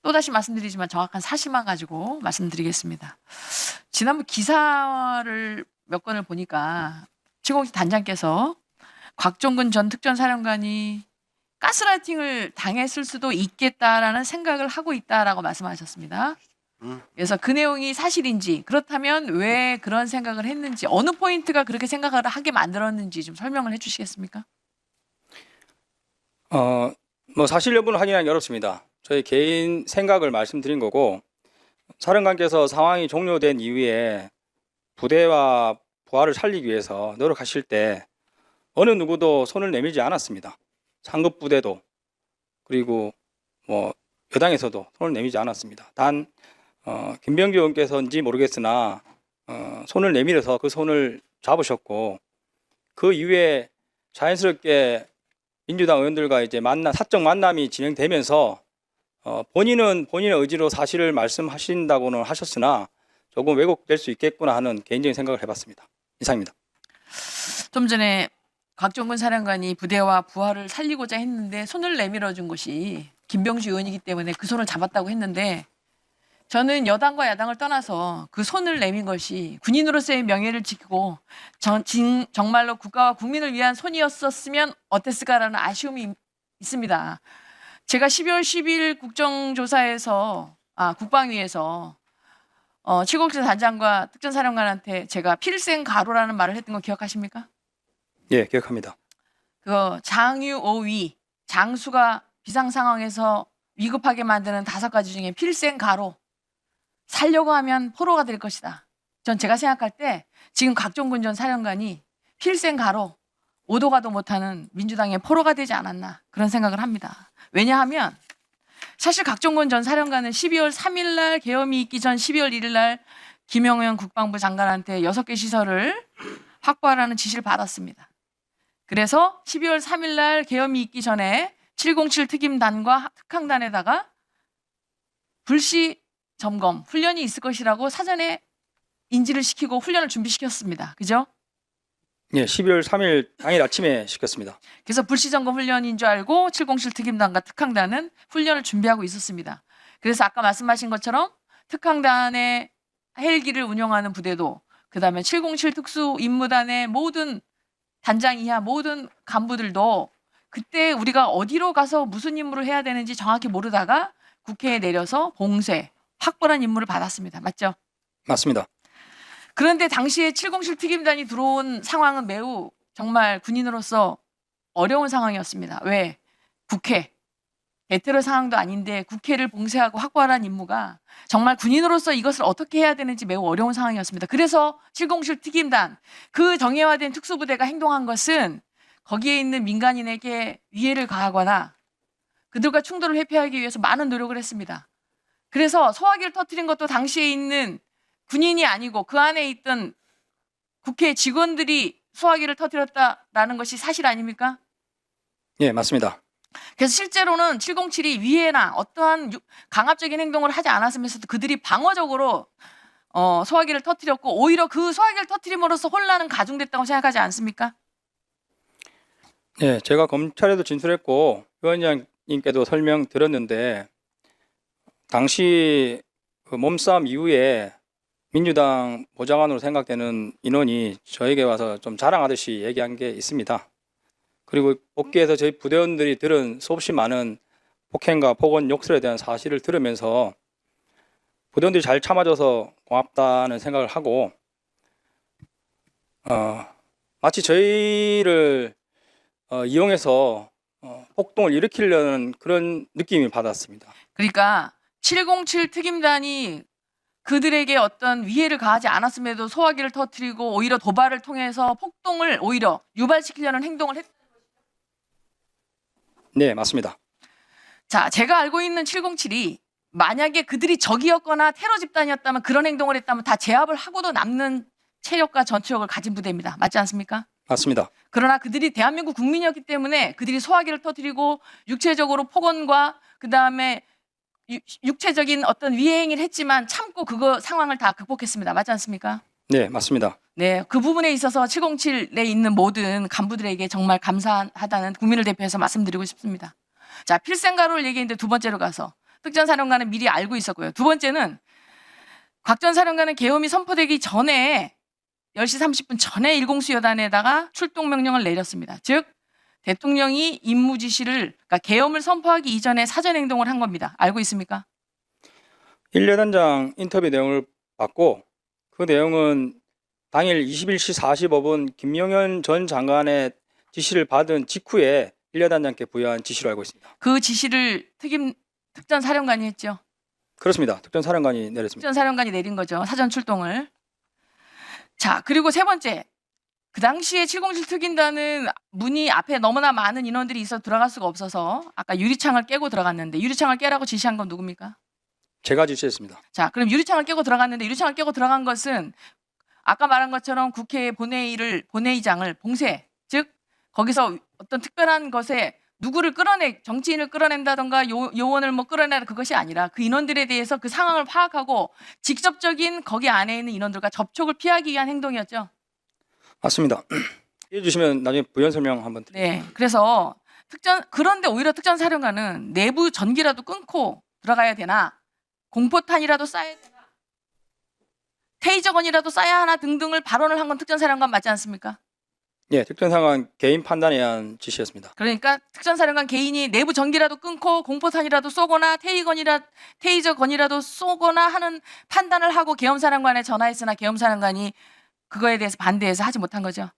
또다시 말씀드리지만 정확한 사실만 가지고 말씀드리겠습니다. 지난번 기사를 몇 건을 보니까 707 단장께서 곽종근 전 특전사령관이 가스라이팅을 당했을 수도 있겠다라는 생각을 하고 있다라고 말씀하셨습니다. 그래서 그 내용이 사실인지, 그렇다면 왜 그런 생각을 했는지, 어느 포인트가 그렇게 생각을 하게 만들었는지 좀 설명을 해주시겠습니까? 뭐 사실 여부는 확인하기 어렵습니다. 저희 개인 생각을 말씀드린 거고, 사령관께서 상황이 종료된 이후에 부대와 부하를 살리기 위해서 노력하실 때 어느 누구도 손을 내밀지 않았습니다. 상급 부대도, 그리고 뭐 여당에서도 손을 내밀지 않았습니다. 단 김병기 의원께서인지 모르겠으나 손을 내밀어서 그 손을 잡으셨고, 그 이후에 자연스럽게 민주당 의원들과 이제 사적 만남이 진행되면서 본인은 본인의 의지로 사실을 말씀하신다고는 하셨으나 조금 왜곡될 수 있겠구나 하는 개인적인 생각을 해봤습니다. 이상입니다. 좀 전에 곽종근 사령관이 부대와 부하를 살리고자 했는데 손을 내밀어 준 것이 김병주 의원이기 때문에 그 손을 잡았다고 했는데, 저는 여당과 야당을 떠나서 그 손을 내민 것이 군인으로서의 명예를 지키고 정말로 국가와 국민을 위한 손이었었으면 어땠을까라는 아쉬움이 있습니다. 제가 12월 10일 국정조사에서 국방위에서 707 단장과 특전사령관한테 제가 필생가로라는 말을 했던 거 기억하십니까? 예, 기억합니다. 그 장유오위, 장수가 비상 상황에서 위급하게 만드는 5가지 중에 필생가로, 살려고 하면 포로가 될 것이다. 전 제가 생각할 때 지금 곽종근 전 사령관이 필생가로, 오도 가도 못하는 민주당의 포로가 되지 않았나 그런 생각을 합니다. 왜냐하면 사실 곽종근 전 사령관은 12월 3일 날 계엄이 있기 전 12월 1일 날 김영현 국방부 장관한테 6개 시설을 확보하라는 지시를 받았습니다. 그래서 12월 3일 날 계엄이 있기 전에 707 특임단과 특항단에다가 불시 점검 훈련이 있을 것이라고 사전에 인지를 시키고 훈련을 준비시켰습니다. 그죠? 예, 12월 3일 당일 아침에 시켰습니다. 그래서 불시 점검 훈련인 줄 알고 707 특임단과 특항단은 훈련을 준비하고 있었습니다. 그래서 아까 말씀하신 것처럼 특항단의 헬기를 운영하는 부대도, 그다음에 707 특수임무단의 모든 단장 이하 모든 간부들도 그때 우리가 어디로 가서 무슨 임무를 해야 되는지 정확히 모르다가 국회에 내려서 봉쇄, 확보란 임무를 받았습니다. 맞죠? 맞습니다. 그런데 당시에 707 특임단이 들어온 상황은 매우 정말 군인으로서 어려운 상황이었습니다. 왜? 국회, 대테러 상황도 아닌데 국회를 봉쇄하고 확보하라는 임무가 정말 군인으로서 이것을 어떻게 해야 되는지 매우 어려운 상황이었습니다. 그래서 707 특임단, 그 정예화된 특수부대가 행동한 것은 거기에 있는 민간인에게 위해를 가하거나 그들과 충돌을 회피하기 위해서 많은 노력을 했습니다. 그래서 소화기를 터뜨린 것도 당시에 있는 군인이 아니고 그 안에 있던 국회 직원들이 소화기를 터뜨렸다라는 것이 사실 아닙니까? 예, 맞습니다. 그래서 실제로는 707이 위해나 어떠한 강압적인 행동을 하지 않았으면서도 그들이 방어적으로 소화기를 터뜨렸고, 오히려 그 소화기를 터뜨림으로써 혼란은 가중됐다고 생각하지 않습니까? 예, 제가 검찰에도 진술했고 위원장님께도 설명 들었는데, 당시 그 몸싸움 이후에 민주당 보좌관으로 생각되는 인원이 저에게 와서 좀 자랑하듯이 얘기한 게 있습니다. 그리고 복귀해서 저희 부대원들이 들은 수없이 많은 폭행과 폭언, 욕설에 대한 사실을 들으면서 부대원들이 잘 참아줘서 고맙다는 생각을 하고, 마치 저희를 이용해서 폭동을 일으키려는 그런 느낌이 받았습니다. 그러니까 707 특임단이 그들에게 어떤 위해를 가하지 않았음에도 소화기를 터뜨리고 오히려 도발을 통해서 폭동을 오히려 유발시키려는 행동을 했다는 것이죠. 네, 맞습니다. 자, 제가 알고 있는 707이 만약에 그들이 적이었거나 테러 집단이었다면, 그런 행동을 했다면 다 제압을 하고도 남는 체력과 전투력을 가진 부대입니다. 맞지 않습니까? 맞습니다. 그러나 그들이 대한민국 국민이었기 때문에 그들이 소화기를 터뜨리고 육체적으로 폭언과 그다음에 육체적인 어떤 위해 행위를 했지만 참고 그거 상황을 다 극복했습니다. 맞지 않습니까? 네, 맞습니다. 네, 그 부분에 있어서 707에 있는 모든 간부들에게 정말 감사하다는 국민을 대표해서 말씀드리고 싶습니다. 자, 필생가로를 얘기했는데 두 번째로 가서 득 전 사령관은 미리 알고 있었고요. 두 번째는 곽 전 사령관은 계엄이 선포되기 전에 10시 30분 전에 일공수여단에다가 출동 명령을 내렸습니다. 즉 대통령이 임무 지시를 그러니까 계엄을 선포하기 이전에 사전 행동을 한 겁니다. 알고 있습니까? 1여단장 인터뷰 내용을 봤고 그 내용은 당일 21시 45분 김용현 전 장관의 지시를 받은 직후에 1여단장께 부여한 지시로 알고 있습니다. 그 지시를 특전 사령관이 했죠. 그렇습니다. 특전 사령관이 내렸습니다. 특전 사령관이 내린 거죠. 사전 출동을. 자, 그리고 세 번째. 그 당시에 707 특임단은 문이 앞에 너무나 많은 인원들이 있어 들어갈 수가 없어서 아까 유리창을 깨고 들어갔는데 유리창을 깨라고 지시한 건 누굽니까? 제가 지시했습니다. 자, 그럼 유리창을 깨고 들어갔는데 유리창을 깨고 들어간 것은 아까 말한 것처럼 국회 본회의장을 봉쇄, 즉 거기서 어떤 특별한 것에 누구를 정치인을 끌어낸다던가 요원을 뭐 끌어내라 그것이 아니라 그 인원들에 대해서 그 상황을 파악하고 직접적인 거기 안에 있는 인원들과 접촉을 피하기 위한 행동이었죠. 맞습니다. 이해 주시면 나중에 부연 설명 한번 드리겠습니다. 네, 그래서 그런데 오히려 특전 사령관은 내부 전기라도 끊고 들어가야 되나, 공포탄이라도 쏴야 되나, 테이저건이라도 쏴야 하나 등등을 발언을 한 건 특전 사령관 맞지 않습니까? 예, 특전 상황 개인 판단에 의한 지시였습니다. 그러니까 특전 사령관 개인이 내부 전기라도 끊고 공포탄이라도 쏘거나 테이저건이라도 쏘거나 하는 판단을 하고 계엄 사령관에 전화했으나 계엄 사령관이 그거에 대해서 반대해서 하지 못한 거죠.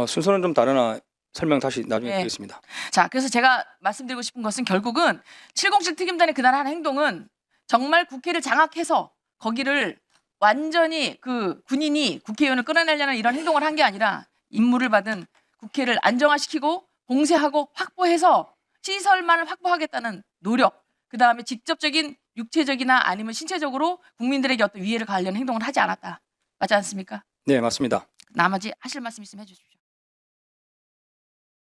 순서는 좀 다르나 설명 다시 나중에 네. 드리겠습니다. 자, 그래서 제가 말씀드리고 싶은 것은 결국은 707 특임단이 그날 한 행동은 정말 국회를 장악해서 거기를 완전히 그 군인이 국회의원을 끌어내려는 이런 행동을 한 게 아니라 임무를 받은 국회를 안정화시키고 봉쇄하고 확보해서 시설만을 확보하겠다는 노력, 그 다음에 직접적인 육체적이나 아니면 신체적으로 국민들에게 어떤 위해를 가하려는 행동을 하지 않았다. 맞지 않습니까? 네, 맞습니다. 나머지 하실 말씀 있으면 해주십시오.